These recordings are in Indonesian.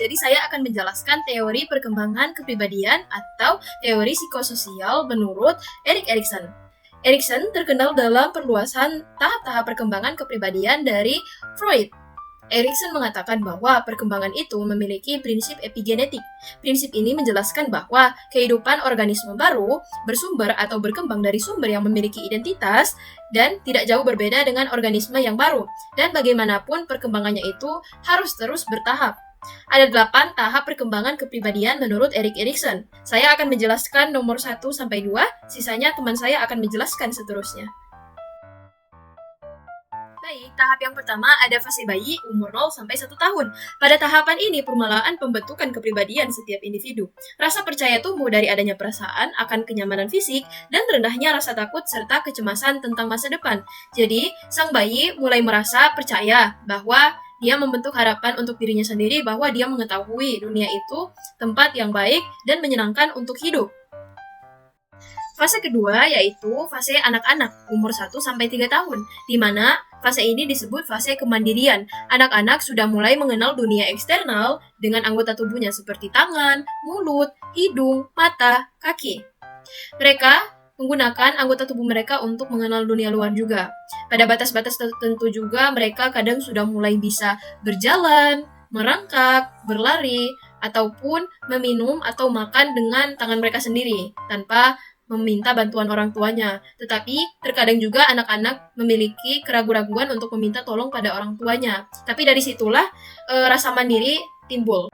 Jadi saya akan menjelaskan teori perkembangan kepribadian atau teori psikososial menurut Erik Erikson. Erikson terkenal dalam perluasan tahap-tahap perkembangan kepribadian dari Freud. Erikson mengatakan bahwa perkembangan itu memiliki prinsip epigenetik. Prinsip ini menjelaskan bahwa kehidupan organisme baru bersumber atau berkembang dari sumber yang memiliki identitas dan tidak jauh berbeda dengan organisme yang baru. Dan bagaimanapun perkembangannya itu harus terus bertahap. Ada 8 tahap perkembangan kepribadian menurut Erik Erikson. Saya akan menjelaskan nomor 1 sampai 2, sisanya teman saya akan menjelaskan seterusnya. Baik, tahap yang pertama ada fase bayi umur 0 sampai 1 tahun. Pada tahapan ini permulaan pembentukan kepribadian setiap individu. Rasa percaya tumbuh dari adanya perasaan akan kenyamanan fisik dan rendahnya rasa takut serta kecemasan tentang masa depan. Jadi, sang bayi mulai merasa percaya bahwa dia membentuk harapan untuk dirinya sendiri bahwa dia mengetahui dunia itu tempat yang baik dan menyenangkan untuk hidup. Fase kedua yaitu fase anak-anak umur 1 sampai 3 tahun, di mana fase ini disebut fase kemandirian. Anak-anak sudah mulai mengenal dunia eksternal dengan anggota tubuhnya seperti tangan, mulut, hidung, mata, kaki. Mereka menggunakan anggota tubuh mereka untuk mengenal dunia luar juga. Pada batas-batas tertentu juga mereka kadang sudah mulai bisa berjalan, merangkak, berlari, ataupun meminum atau makan dengan tangan mereka sendiri tanpa meminta bantuan orang tuanya. Tetapi terkadang juga anak-anak memiliki keraguan-raguan untuk meminta tolong pada orang tuanya. Tapi dari situlah rasa mandiri timbul.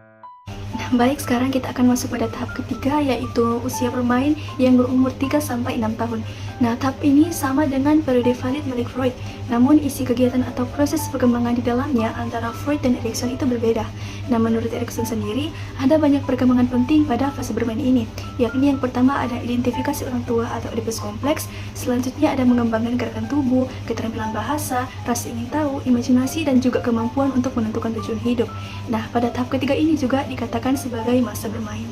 Baik, sekarang kita akan masuk pada tahap ketiga, yaitu usia bermain yang berumur 3-6 tahun. Nah, tahap ini sama dengan periode valid milik Freud, namun isi kegiatan atau proses perkembangan di dalamnya antara Freud dan Erikson itu berbeda. Nah, menurut Erikson sendiri, ada banyak perkembangan penting pada fase bermain ini, yakni yang pertama ada identifikasi orang tua atau Oedipus kompleks, selanjutnya ada mengembangkan gerakan tubuh, keterampilan bahasa, rasa ingin tahu, imajinasi, dan juga kemampuan untuk menentukan tujuan hidup. Nah, pada tahap ketiga ini juga dikatakan sebagai masa bermain.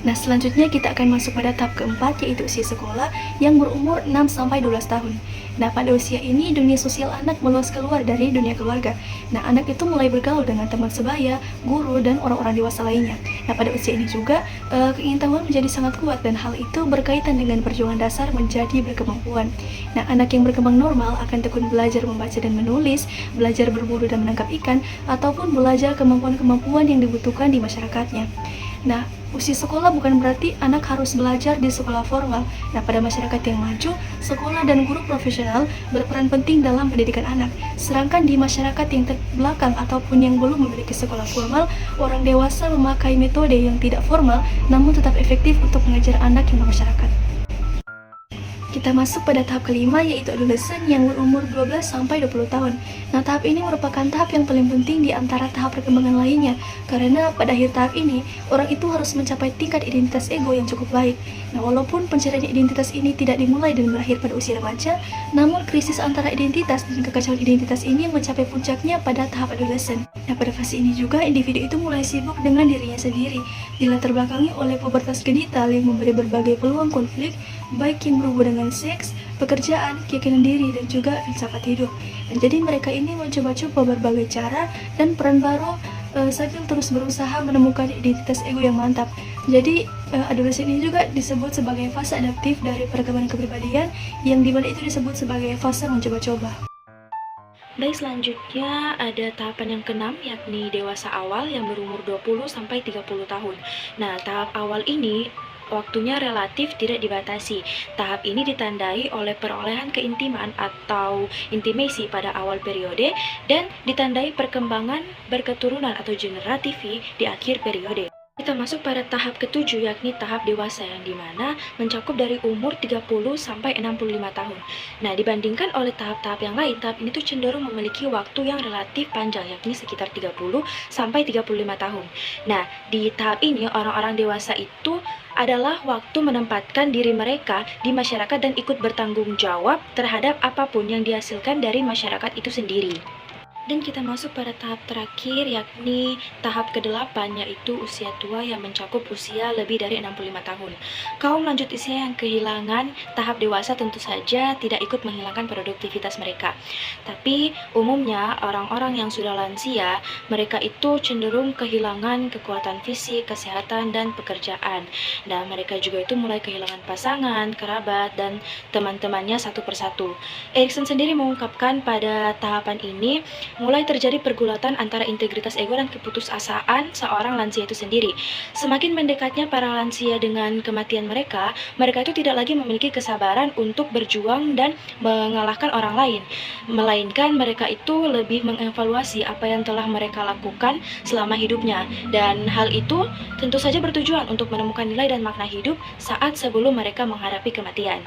Nah, selanjutnya kita akan masuk pada tahap keempat, yaitu usia sekolah yang berumur 6-12 tahun. Nah, pada usia ini dunia sosial anak meluas keluar dari dunia keluarga. Nah, anak itu mulai bergaul dengan teman sebaya, guru, dan orang-orang dewasa lainnya. Nah, pada usia ini juga keingintahuan menjadi sangat kuat dan hal itu berkaitan dengan perjuangan dasar menjadi berkemampuan. Nah, anak yang berkembang normal akan tekun belajar membaca dan menulis, belajar berburu dan menangkap ikan, ataupun belajar kemampuan-kemampuan yang dibutuhkan di masyarakatnya. Nah, usia sekolah bukan berarti anak harus belajar di sekolah formal. Nah, pada masyarakat yang maju, sekolah dan guru profesional berperan penting dalam pendidikan anak. Sedangkan di masyarakat yang terbelakang ataupun yang belum memiliki sekolah formal, orang dewasa memakai metode yang tidak formal namun tetap efektif untuk mengajar anak yang bermasyarakat. Kita masuk pada tahap kelima, yaitu adolesen yang berumur 12-20 tahun. Nah, tahap ini merupakan tahap yang paling penting di antara tahap perkembangan lainnya, karena pada akhir tahap ini, orang itu harus mencapai tingkat identitas ego yang cukup baik. Nah, walaupun pencarian identitas ini tidak dimulai dan berakhir pada usia remaja, namun krisis antara identitas dan kekacauan identitas ini mencapai puncaknya pada tahap adolesen. Nah, pada fase ini juga, individu itu mulai sibuk dengan dirinya sendiri, dilatar belakangi oleh pubertas genital yang memberi berbagai peluang konflik, baik yang berhubungan dengan seks, pekerjaan, keyakinan diri, dan juga filsafat hidup. Dan jadi mereka ini mencoba-coba berbagai cara dan peran baru sambil terus berusaha menemukan identitas ego yang mantap. Jadi adolesen ini juga disebut sebagai fase adaptif dari perkembangan kepribadian, yang dimana itu disebut sebagai fase mencoba-coba. Baik, selanjutnya ada tahapan yang keenam, yakni dewasa awal yang berumur 20-30 tahun. Nah, tahap awal ini waktunya relatif tidak dibatasi. Tahap ini ditandai oleh perolehan keintiman atau intimasi pada awal periode dan ditandai perkembangan berketurunan atau generatif di akhir periode. Kita masuk pada tahap ketujuh, yakni tahap dewasa, yang dimana mencakup dari umur 30-65 tahun. Nah, dibandingkan oleh tahap-tahap yang lain, tahap ini tuh cenderung memiliki waktu yang relatif panjang, yakni sekitar 30-35 tahun. Nah, di tahap ini orang-orang dewasa itu adalah waktu menempatkan diri mereka di masyarakat dan ikut bertanggung jawab terhadap apapun yang dihasilkan dari masyarakat itu sendiri. Dan kita masuk pada tahap terakhir, yakni tahap ke-8, yaitu usia tua yang mencakup usia lebih dari 65 tahun. Kaum lanjut usia yang kehilangan tahap dewasa tentu saja tidak ikut menghilangkan produktivitas mereka. Tapi umumnya orang-orang yang sudah lansia, mereka itu cenderung kehilangan kekuatan fisik, kesehatan, dan pekerjaan. Dan mereka juga itu mulai kehilangan pasangan, kerabat, dan teman-temannya satu persatu. Erikson sendiri mengungkapkan pada tahapan ini mulai terjadi pergulatan antara integritas ego dan keputusasaan seorang lansia itu sendiri. Semakin mendekatnya para lansia dengan kematian mereka, mereka itu tidak lagi memiliki kesabaran untuk berjuang dan mengalahkan orang lain, melainkan mereka itu lebih mengevaluasi apa yang telah mereka lakukan selama hidupnya, dan hal itu tentu saja bertujuan untuk menemukan nilai dan makna hidup saat sebelum mereka menghadapi kematian.